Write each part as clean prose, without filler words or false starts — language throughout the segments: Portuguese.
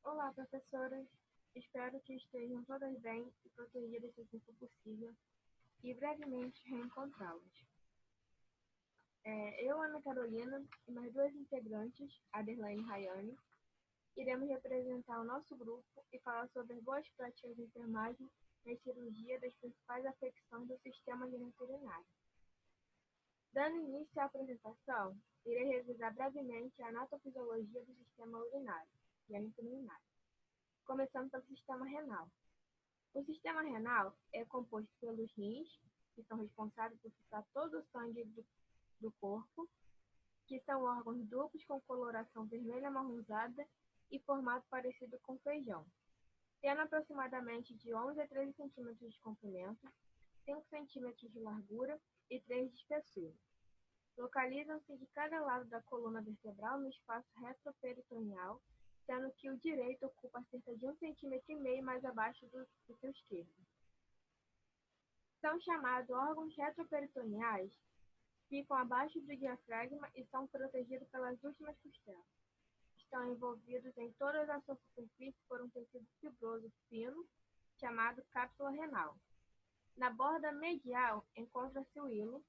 Olá, professoras. Espero que estejam todas bem e protegidas se assim for possível e brevemente reencontrá-las. Eu, Ana Carolina, e mais duas integrantes, Aderlaine e Rayane, iremos representar o nosso grupo e falar sobre as boas práticas de enfermagem na cirurgia das principais afecções do sistema geniturinário. Dando início à apresentação, irei revisar brevemente a anatofisiologia do sistema urinário, geniturinário, começando pelo sistema renal. O sistema renal é composto pelos rins, que são responsáveis por filtrar todo o sangue do corpo, que são órgãos duplos com coloração vermelha amarronzada e formato parecido com feijão, tendo aproximadamente de 11 a 13 centímetros de comprimento, 5 centímetros de largura e 3 de espessura. Localizam-se de cada lado da coluna vertebral no espaço retroperitoneal, sendo que o direito ocupa cerca de 1,5 cm mais abaixo do que o esquerdo. São chamados órgãos retroperitoneais, ficam abaixo do diafragma e são protegidos pelas últimas costelas. Estão envolvidos em toda a sua superfície por um tecido fibroso fino, chamado cápsula renal. Na borda medial encontra-se o hilo,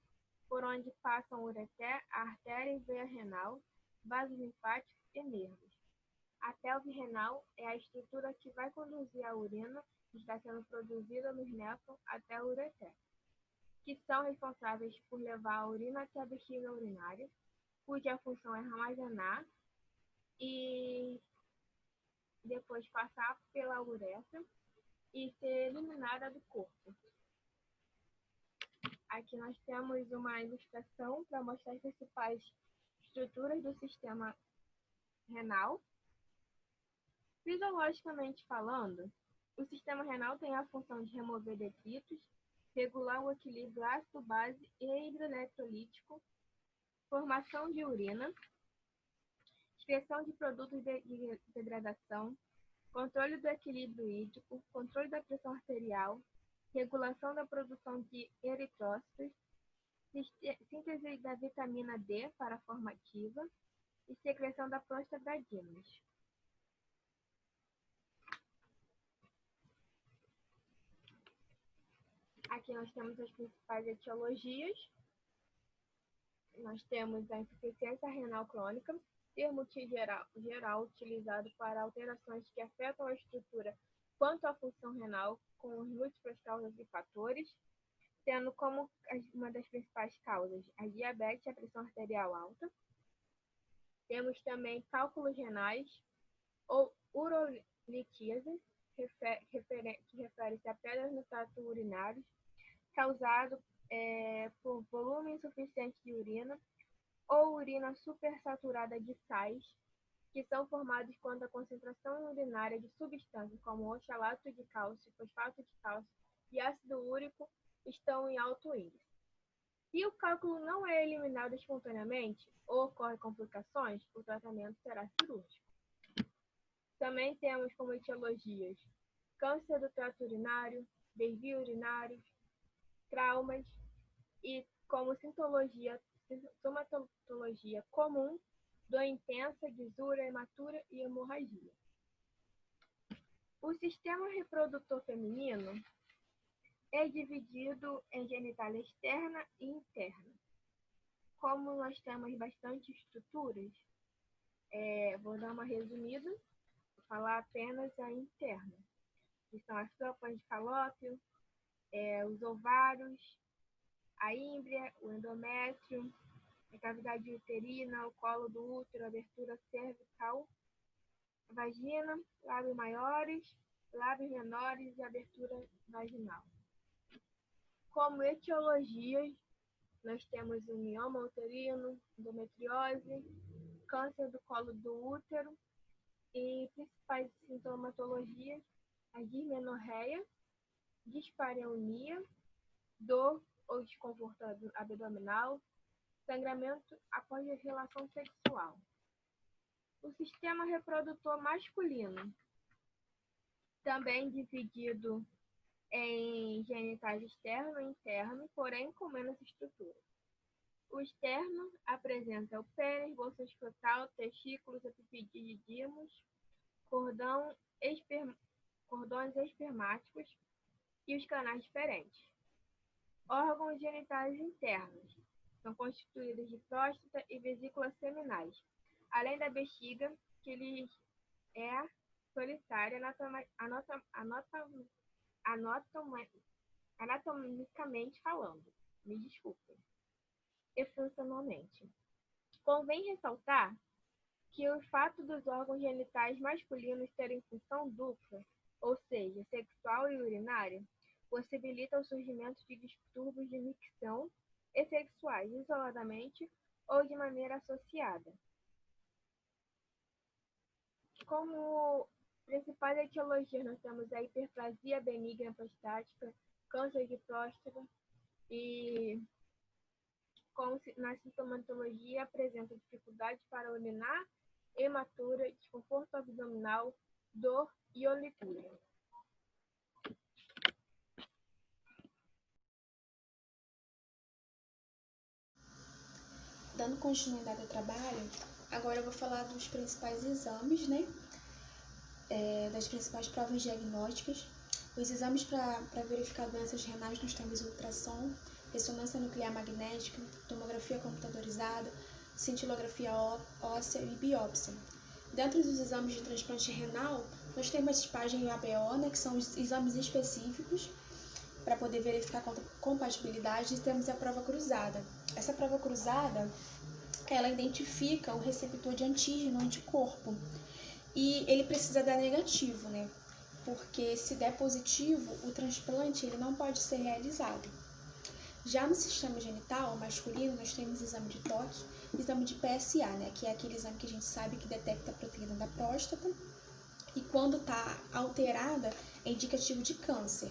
por onde passam o ureter, a artéria e veia renal, vasos linfáticos e nervos. A pelve renal é a estrutura que vai conduzir a urina que está sendo produzida nos néfrons até o ureter, que são responsáveis por levar a urina até a bexiga urinária, cuja função é armazenar e depois passar pela uretra e ser eliminada do corpo. Aqui nós temos uma ilustração para mostrar as principais estruturas do sistema renal. Fisiologicamente falando, o sistema renal tem a função de remover detritos, regular o equilíbrio ácido-base e hidroeletrolítico, formação de urina, excreção de produtos de degradação, controle do equilíbrio hídrico, controle da pressão arterial, regulação da produção de eritrócitos, síntese da vitamina D para a formativa e secreção da prostaglandinas. Aqui nós temos as principais etiologias. Nós temos a insuficiência renal crônica, termo geral utilizado para alterações que afetam a estrutura quanto à função renal, com múltiplas causas e fatores, tendo como uma das principais causas a diabetes e a pressão arterial alta. Temos também cálculos renais ou urolitíase, que refere-se a pedras no trato urinário, causado por volume insuficiente de urina ou urina supersaturada de sais, que são formados quando a concentração urinária de substâncias como oxalato de cálcio, fosfato de cálcio e ácido úrico estão em alto índice. Se o cálculo não é eliminado espontaneamente ou ocorrem complicações, o tratamento será cirúrgico. Também temos como etiologias câncer do trato urinário, desvio urinário, traumas e como sintomatologia comum, dor intensa, guisura, hematura e hemorragia. O sistema reprodutor feminino é dividido em genitália externa e interna. Como nós temos bastante estruturas, vou dar uma resumida, vou falar apenas a interna, que são as trompas de falópio, os ovários, a ímbria, o endométrio, a cavidade uterina, o colo do útero, a abertura cervical, a vagina, lábios maiores, lábios menores e abertura vaginal. Como etiologias, nós temos o mioma uterino, endometriose, câncer do colo do útero e principais sintomatologias, a dismenorreia, dispareunia, dor ou desconforto abdominal, sangramento após a relação sexual. O sistema reprodutor masculino, também dividido em genitais externo e interno, porém com menos estrutura. O externo apresenta o pênis, bolsa escrotal, testículos, epifidídimos, cordões espermáticos e os canais diferentes. Órgãos genitais internos são constituídos de próstata e vesículas seminais, além da bexiga, que lhes é solitária anatomicamente falando, me desculpem, e funcionalmente. Convém ressaltar que o fato dos órgãos genitais masculinos terem função dupla, ou seja, sexual e urinária, possibilita o surgimento de distúrbios de micção e sexuais isoladamente ou de maneira associada. Como principais etiologias, nós temos a hiperplasia benigna prostática, câncer de próstata e na sintomatologia apresenta dificuldade para urinar, hematura, desconforto abdominal, dor e olitura. Dando continuidade ao trabalho, agora eu vou falar dos principais exames, né? Das principais provas diagnósticas. Os exames para verificar doenças renais, nós temos ultrassom, ressonância nuclear magnética, tomografia computadorizada, cintilografia óssea e biópsia. Dentro dos exames de transplante renal, nós temos a tipagem e ABO, né, que são os exames específicos para poder verificar a compatibilidade, e temos a prova cruzada. Essa prova cruzada, ela identifica o receptor de antígeno, anticorpo, e ele precisa dar negativo, né? Porque se der positivo, o transplante ele não pode ser realizado. Já no sistema genital masculino, nós temos exame de toque, exame de PSA, né? Que é aquele exame que a gente sabe que detecta a proteína da próstata, e quando está alterada, é indicativo de câncer.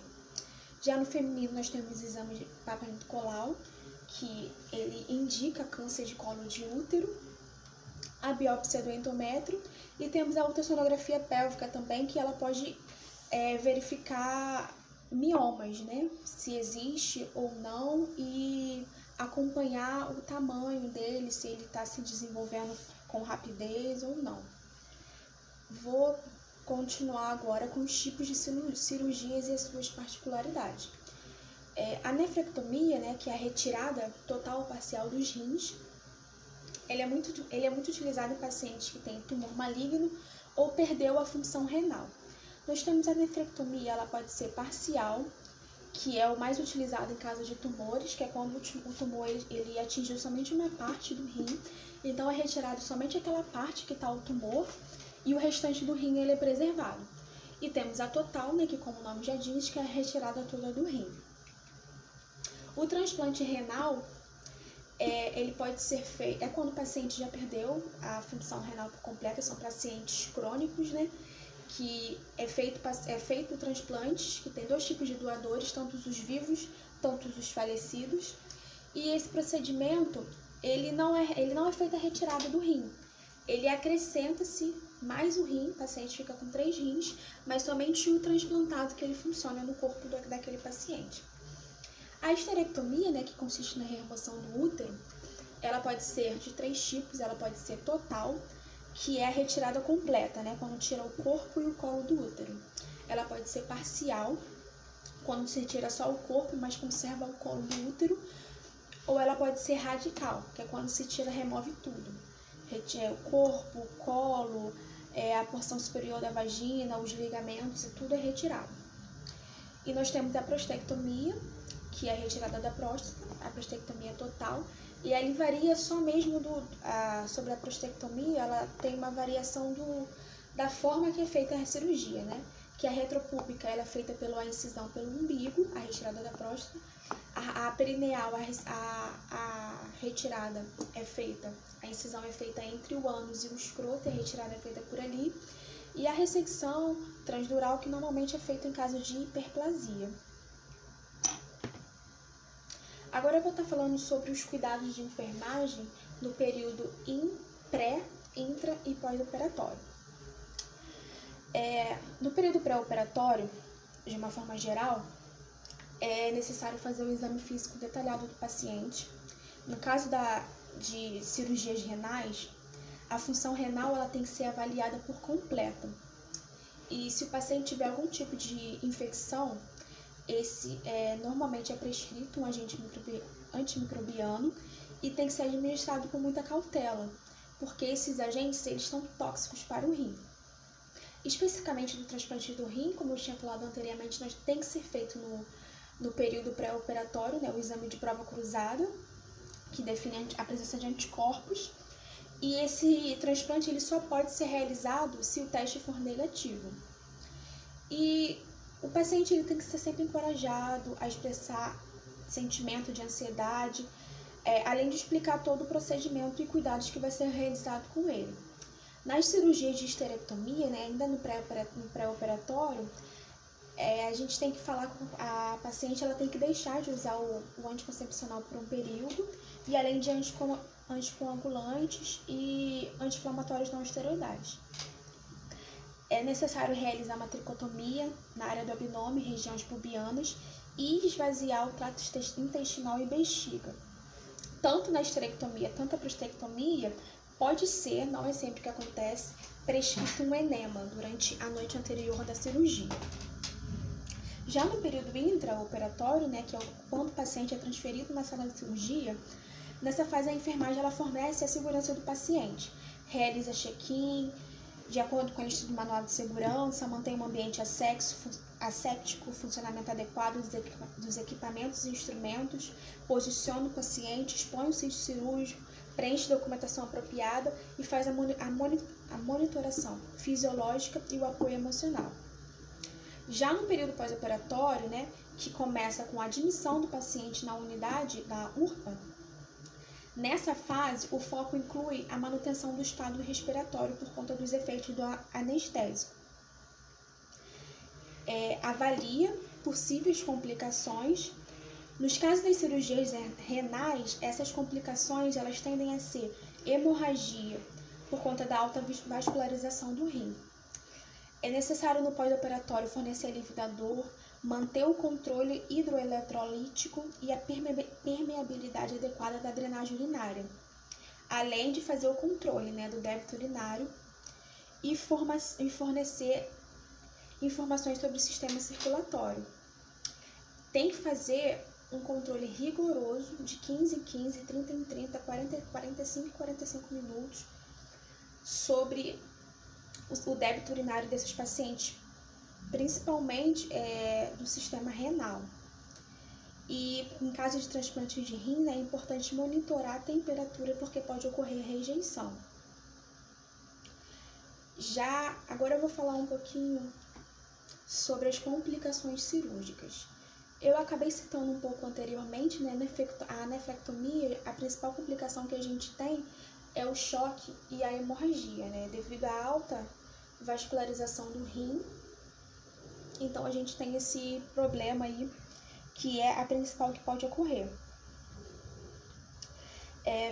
Já no feminino, nós temos o exame de Papa Nicolau, que ele indica câncer de colo de útero, a biópsia do endométrio, e temos a ultrassonografia pélvica também, que ela pode verificar miomas, né? Se existe ou não, e acompanhar o tamanho dele, se ele está se desenvolvendo com rapidez ou não. Vou continuar agora com os tipos de cirurgias e as suas particularidades. A nefrectomia, né, que é a retirada total ou parcial dos rins, ele é muito utilizado em pacientes que têm tumor maligno ou perdeu a função renal. Nós temos a nefrectomia, ela pode ser parcial, que é o mais utilizado em caso de tumores, que é quando o tumor ele atingiu somente uma parte do rim, então é retirado somente aquela parte que está o tumor, e o restante do rim ele é preservado. E temos a total, né, que como o nome já diz, que é a retirada toda do rim. O transplante renal, ele pode ser feito, quando o paciente já perdeu a função renal por completa, são pacientes crônicos, né, que é feito o transplante, que tem dois tipos de doadores, tanto os vivos, tanto os falecidos, e esse procedimento, ele não é feita a retirada do rim, ele acrescenta-se mais o rim, o paciente fica com 3 rins, mas somente o transplantado que ele funciona no corpo daquele paciente. A esterectomia, né, que consiste na remoção do útero, ela pode ser de 3 tipos, ela pode ser total, que é a retirada completa, né, quando tira o corpo e o colo do útero. Ela pode ser parcial, quando se tira só o corpo, mas conserva o colo do útero, ou ela pode ser radical, que é quando se tira, remove tudo. Retira o corpo, o colo, a porção superior da vagina, os ligamentos, e tudo é retirado. E nós temos a prostectomia, que é a retirada da próstata, a prostectomia total, e aí varia só mesmo sobre a prostectomia, ela tem uma variação da forma que é feita a cirurgia, né? Que a retropúbica ela é feita pela incisão pelo umbigo, a retirada da próstata, a perineal, a retirada é feita, a incisão é feita entre o ânus e o escroto, a retirada é feita por ali, e a ressecção transdural, que normalmente é feita em caso de hiperplasia. Agora eu vou estar falando sobre os cuidados de enfermagem no período pré, intra e pós-operatório. No período pré-operatório, de uma forma geral, é necessário fazer um exame físico detalhado do paciente. No caso de cirurgias renais, a função renal ela tem que ser avaliada por completa. E se o paciente tiver algum tipo de infecção, normalmente é prescrito um agente antimicrobiano e tem que ser administrado com muita cautela, porque esses agentes eles são tóxicos para o rim. Especificamente do transplante do rim, como eu tinha falado anteriormente, tem que ser feito no período pré-operatório, né, o exame de prova cruzada, que define a presença de anticorpos. E esse transplante ele só pode ser realizado se o teste for negativo. E o paciente ele tem que ser sempre encorajado a expressar sentimento de ansiedade, além de explicar todo o procedimento e cuidados que vai ser realizado com ele. Nas cirurgias de histerectomia, né, ainda no pré-operatório, a gente tem que falar com a paciente, ela tem que deixar de usar o anticoncepcional por um período, e além de anticoagulantes e anti-inflamatórios não esteroidais. É necessário realizar uma tricotomia na área do abdômen, regiões pubianas, e esvaziar o trato intestinal e bexiga. Tanto na histerectomia, tanto a prostatectomia, pode ser, não é sempre que acontece, prescrito um enema durante a noite anterior da cirurgia. Já no período intraoperatório, né, que é quando o paciente é transferido na sala de cirurgia, nessa fase a enfermagem ela fornece a segurança do paciente, realiza check-in, de acordo com a lista do manual de segurança, mantém um ambiente asséptico, funcionamento adequado dos equipamentos e instrumentos, posiciona o paciente, expõe o sítio cirúrgico, preenche documentação apropriada e faz a monitoração fisiológica e o apoio emocional. Já no período pós-operatório, né, que começa com a admissão do paciente na unidade da URPA, nessa fase o foco inclui a manutenção do estado respiratório por conta dos efeitos do anestésico. Avalia possíveis complicações. Nos casos das cirurgias renais, essas complicações elas tendem a ser hemorragia por conta da alta vascularização do rim. É necessário no pós-operatório fornecer alívio da dor, manter o controle hidroeletrolítico e a permeabilidade adequada da drenagem urinária, além de fazer o controle, né, do débito urinário e fornecer informações sobre o sistema circulatório. Tem que fazer um controle rigoroso de 15 em 15, 30 em 30, 45 em 45 minutos sobre o débito urinário desses pacientes, principalmente do sistema renal. E em caso de transplante de rim, né, é importante monitorar a temperatura porque pode ocorrer rejeição. Agora eu vou falar um pouquinho sobre as complicações cirúrgicas. Eu acabei citando um pouco anteriormente, né, a nefrectomia, a principal complicação que a gente tem é o choque e a hemorragia, né, devido à alta vascularização do rim. Então a gente tem esse problema aí, que é a principal que pode ocorrer.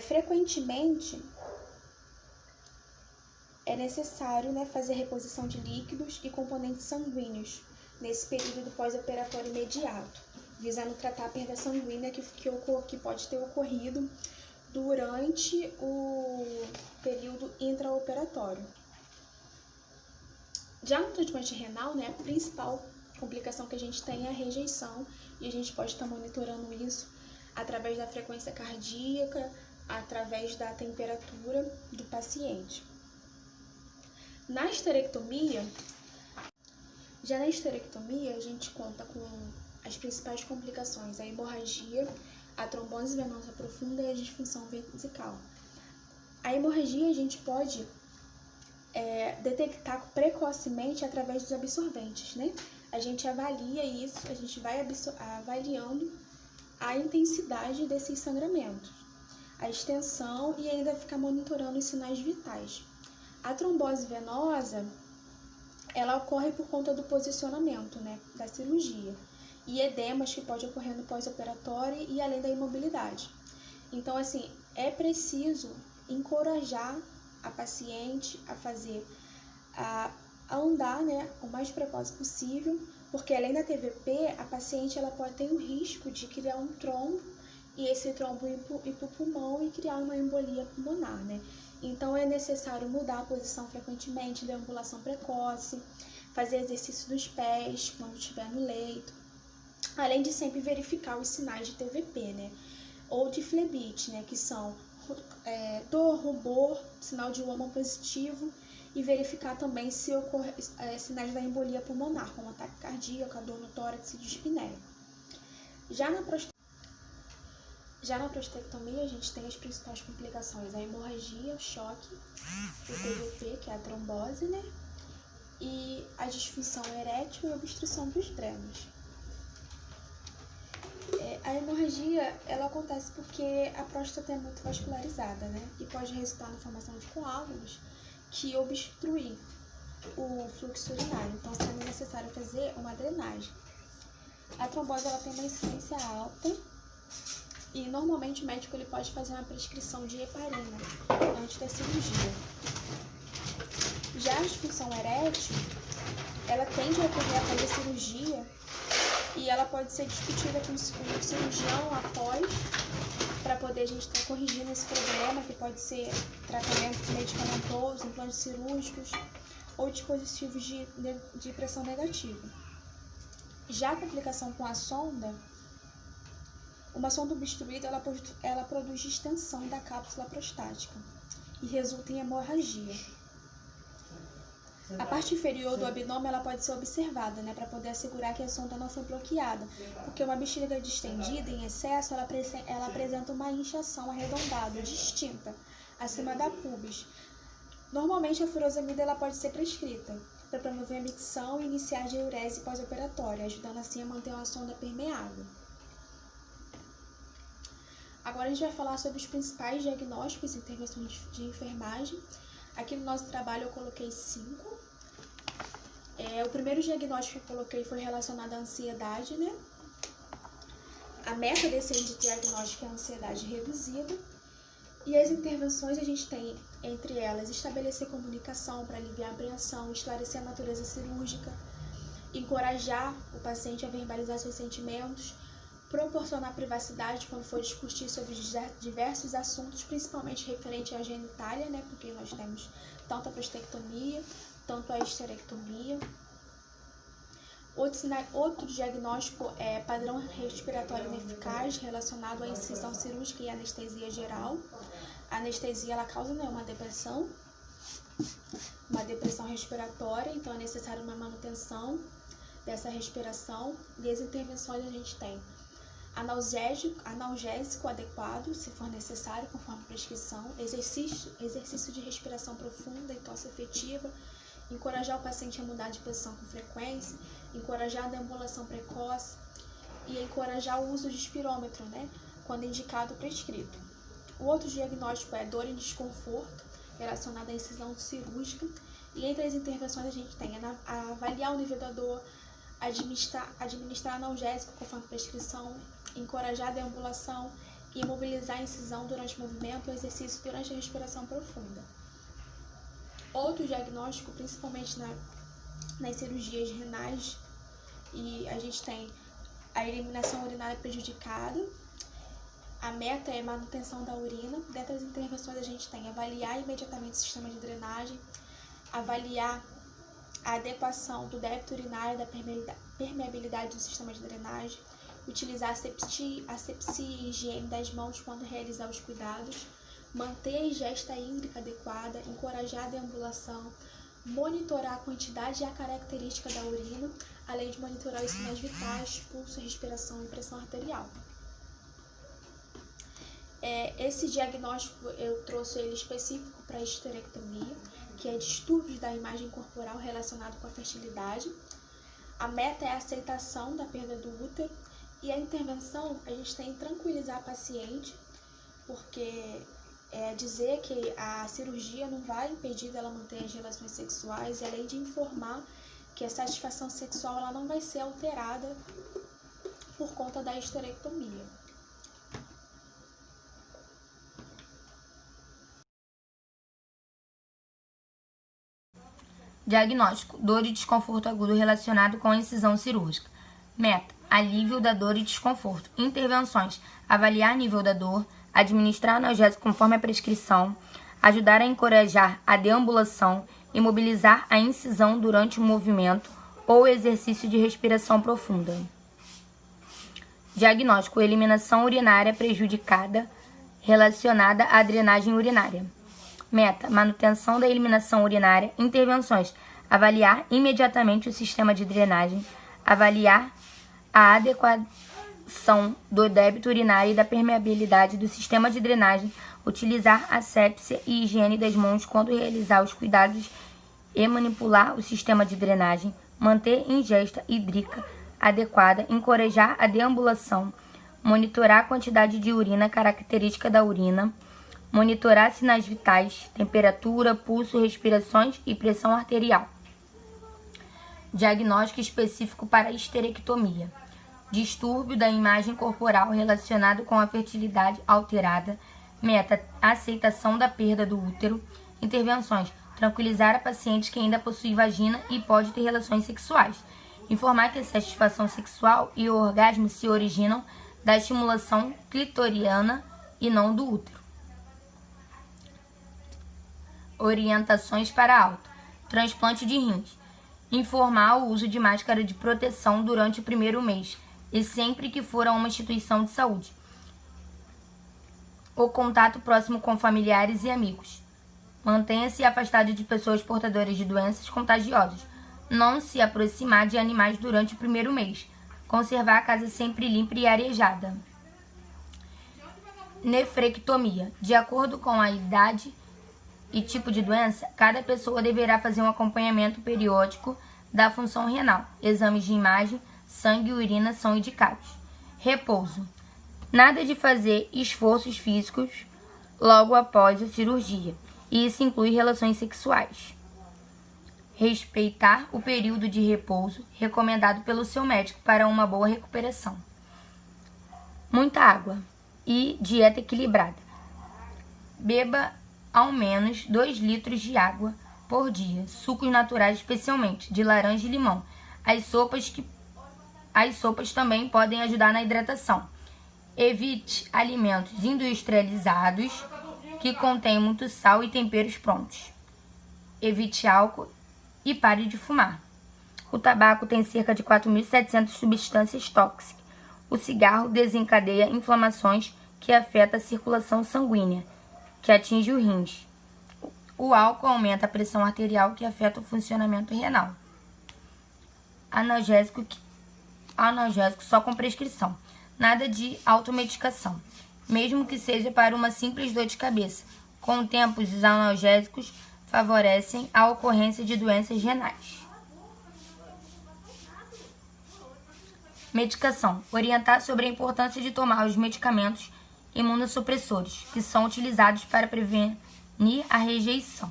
Frequentemente é necessário, né, fazer reposição de líquidos e componentes sanguíneos nesse período pós-operatório imediato, visando tratar a perda sanguínea que pode ter ocorrido durante o período intraoperatório. Já no transplante renal, né, a principal complicação que a gente tem é a rejeição, e a gente pode estar monitorando isso através da frequência cardíaca, através da temperatura do paciente. Na histerectomia, a gente conta com as principais complicações, a hemorragia, a trombose venosa profunda e a disfunção vesical. A hemorragia a gente pode detectar precocemente através dos absorventes, né? A gente avalia isso, a gente vai avaliando a intensidade desses sangramentos, a extensão e ainda ficar monitorando os sinais vitais. A trombose venosa, ela ocorre por conta do posicionamento, né, da cirurgia, e edemas que pode ocorrer no pós-operatório e além da imobilidade. Então, assim, é preciso encorajar a paciente a andar, né, o mais precoce possível, porque além da TVP, a paciente ela pode ter o risco de criar um trombo e esse trombo ir para o pulmão e criar uma embolia pulmonar, né? Então é necessário mudar a posição frequentemente, deambulação precoce, fazer exercício dos pés quando estiver no leito, além de sempre verificar os sinais de TVP, né? Ou de flebite, né? Que são dor, rubor, sinal de Wallman positivo, e verificar também se ocorre sinais da embolia pulmonar, como ataque cardíaco, a dor no tórax e dispneia. Já na prostatectomia, a gente tem as principais complicações: a hemorragia, o choque, o TVP, que é a trombose, né? E a disfunção erétil e a obstrução dos drenos. A hemorragia, ela acontece porque a próstata é muito vascularizada, né? E pode resultar na formação de coágulos que obstruem o fluxo urinário, então sendo necessário fazer uma drenagem. A trombose, ela tem uma incidência alta e normalmente o médico ele pode fazer uma prescrição de heparina antes da cirurgia. Já a disfunção erétil, ela tende a ocorrer após a cirurgia e ela pode ser discutida com o cirurgião após, para poder a gente estar corrigindo esse problema, que pode ser tratamento medicamentoso, implantes cirúrgicos ou dispositivos de pressão negativa. Já a complicação com a sonda, uma sonda obstruída, ela produz distensão da cápsula prostática e resulta em hemorragia. A parte inferior do abdômen ela pode ser observada, né, para poder assegurar que a sonda não foi bloqueada, porque uma bexiga distendida em excesso, ela apresenta uma inchação arredondada, distinta, acima da pubis. Normalmente a furosemida ela pode ser prescrita para promover a micção e iniciar a diurese pós-operatória, ajudando assim a manter uma sonda permeável. Agora a gente vai falar sobre os principais diagnósticos e intervenções de enfermagem. Aqui no nosso trabalho eu coloquei 5. O primeiro diagnóstico que eu coloquei foi relacionado à ansiedade, né? A meta desse diagnóstico é a ansiedade reduzida. E as intervenções a gente tem, entre elas, estabelecer comunicação para aliviar a apreensão, esclarecer a natureza cirúrgica, encorajar o paciente a verbalizar seus sentimentos, proporcionar privacidade quando for discutir sobre diversos assuntos, principalmente referente à genitália, né? Porque nós temos tanto a prostatectomia, tanto a histerectomia. Outro diagnóstico é padrão respiratório ineficaz relacionado à incisão cirúrgica e anestesia geral. A anestesia ela causa, né, uma depressão respiratória, então é necessário uma manutenção dessa respiração. E as intervenções a gente tem analgésico adequado, se for necessário, conforme prescrição, exercício de respiração profunda e tosse efetiva, encorajar o paciente a mudar de posição com frequência, encorajar a deambulação precoce e encorajar o uso de espirômetro, né, quando indicado ou prescrito. O outro diagnóstico é dor e desconforto relacionado à incisão cirúrgica, e entre as intervenções a gente tem avaliar o nível da dor, administrar analgésico conforme prescrição, encorajar a deambulação e imobilizar a incisão durante o movimento ou exercício durante a respiração profunda. Outro diagnóstico, principalmente nas cirurgias renais, e a gente tem a eliminação urinária prejudicada. A meta é manutenção da urina. Dentro das intervenções a gente tem avaliar imediatamente o sistema de drenagem, avaliar a adequação do débito urinário da permeabilidade do sistema de drenagem, utilizar asepsia e higiene das mãos quando realizar os cuidados, manter a ingesta hídrica adequada, encorajar a deambulação, monitorar a quantidade e a característica da urina, além de monitorar os sinais vitais, pulso, respiração e pressão arterial. Esse diagnóstico eu trouxe ele específico para a histerectomia, que é distúrbios da imagem corporal relacionado com a fertilidade. A meta é a aceitação da perda do útero, e a intervenção a gente tem que tranquilizar a paciente, porque dizer que a cirurgia não vai impedir dela manter as relações sexuais, e além de informar que a satisfação sexual ela não vai ser alterada por conta da histerectomia. Diagnóstico: dor e desconforto agudo relacionado com a incisão cirúrgica. Meta: alívio da dor e desconforto. Intervenções: avaliar nível da dor, administrar analgésico conforme a prescrição, ajudar a encorajar a deambulação, imobilizar a incisão durante o movimento ou exercício de respiração profunda. Diagnóstico: eliminação urinária prejudicada relacionada à drenagem urinária. Meta: manutenção da eliminação urinária. Intervenções: avaliar imediatamente o sistema de drenagem, avaliar a adequação do débito urinário e da permeabilidade do sistema de drenagem, utilizar asepsia e higiene das mãos quando realizar os cuidados e manipular o sistema de drenagem, manter ingesta hídrica adequada, encorajar a deambulação, monitorar a quantidade de urina característica da urina, monitorar sinais vitais, temperatura, pulso, respirações e pressão arterial. Diagnóstico específico para histerectomia. Distúrbio da imagem corporal relacionado com a fertilidade alterada. Meta: aceitação da perda do útero. Intervenções: tranquilizar a paciente que ainda possui vagina e pode ter relações sexuais. Informar que a satisfação sexual e o orgasmo se originam da estimulação clitoriana e não do útero. Orientações para alta. Transplante de rins. Informar o uso de máscara de proteção durante o primeiro mês e sempre que for a uma instituição de saúde. O contato próximo com familiares e amigos. Mantenha-se afastado de pessoas portadoras de doenças contagiosas. Não se aproximar de animais durante o primeiro mês. Conservar a casa sempre limpa e arejada. Nefrectomia. De acordo com a idade e tipo de doença, cada pessoa deverá fazer um acompanhamento periódico da função renal. Exames de imagem, sangue e urina são indicados. Repouso. Nada de fazer esforços físicos logo após a cirurgia. E isso inclui relações sexuais. Respeitar o período de repouso recomendado pelo seu médico para uma boa recuperação. Muita água e dieta equilibrada. Beba ao menos 2 litros de água por dia, sucos naturais especialmente, de laranja e limão. As sopas também podem ajudar na hidratação. Evite alimentos industrializados que contêm muito sal e temperos prontos. Evite álcool e pare de fumar. O tabaco tem cerca de 4.700 substâncias tóxicas. O cigarro desencadeia inflamações que afetam a circulação sanguínea, que atinge os rins. O álcool aumenta a pressão arterial, que afeta o funcionamento renal. Analgésico só com prescrição. Nada de automedicação, mesmo que seja para uma simples dor de cabeça. Com o tempo, os analgésicos favorecem a ocorrência de doenças renais. Medicação. Orientar sobre a importância de tomar os medicamentos imunossupressores, que são utilizados para prevenir a rejeição.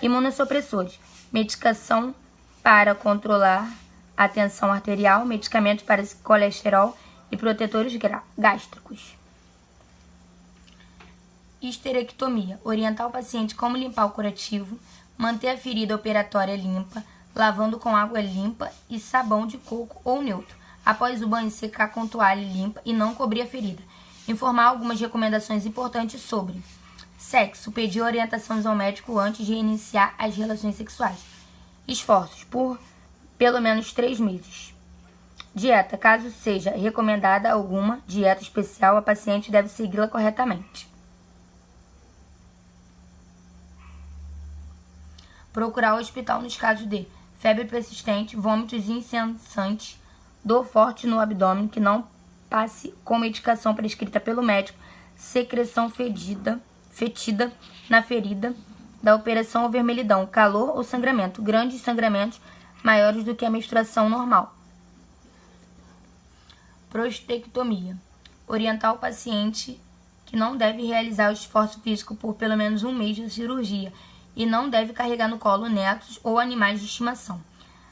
Imunossupressores. Medicação para controlar a tensão arterial, medicamentos para colesterol e protetores gástricos. Histerectomia. Orientar o paciente como limpar o curativo, manter a ferida operatória limpa, lavando com água limpa e sabão de coco ou neutro. Após o banho, secar com toalha limpa e não cobrir a ferida. Informar algumas recomendações importantes sobre sexo. Pedir orientações ao médico antes de iniciar as relações sexuais. Esforços por pelo menos 3 meses. Dieta. Caso seja recomendada alguma dieta especial, a paciente deve segui-la corretamente. Procurar o hospital nos casos de febre persistente, vômitos incessantes, dor forte no abdômen que não passe com medicação prescrita pelo médico, secreção fetida na ferida da operação ou vermelhidão, calor ou sangramento, grandes sangramentos maiores do que a menstruação normal. Prostatectomia. Orientar o paciente que não deve realizar o esforço físico por pelo menos 1 mês da cirurgia e não deve carregar no colo netos ou animais de estimação.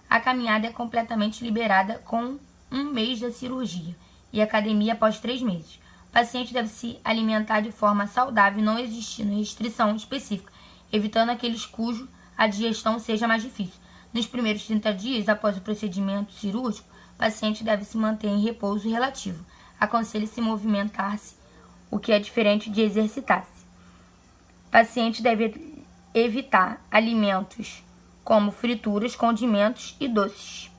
A caminhada é completamente liberada com 1 mês da cirurgia e academia após 3 meses. O paciente deve se alimentar de forma saudável, não existindo restrição específica, evitando aqueles cujo a digestão seja mais difícil. Nos primeiros 30 dias após o procedimento cirúrgico, o paciente deve se manter em repouso relativo. Aconselha-se movimentar-se, o que é diferente de exercitar-se. O paciente deve evitar alimentos como frituras, condimentos e doces.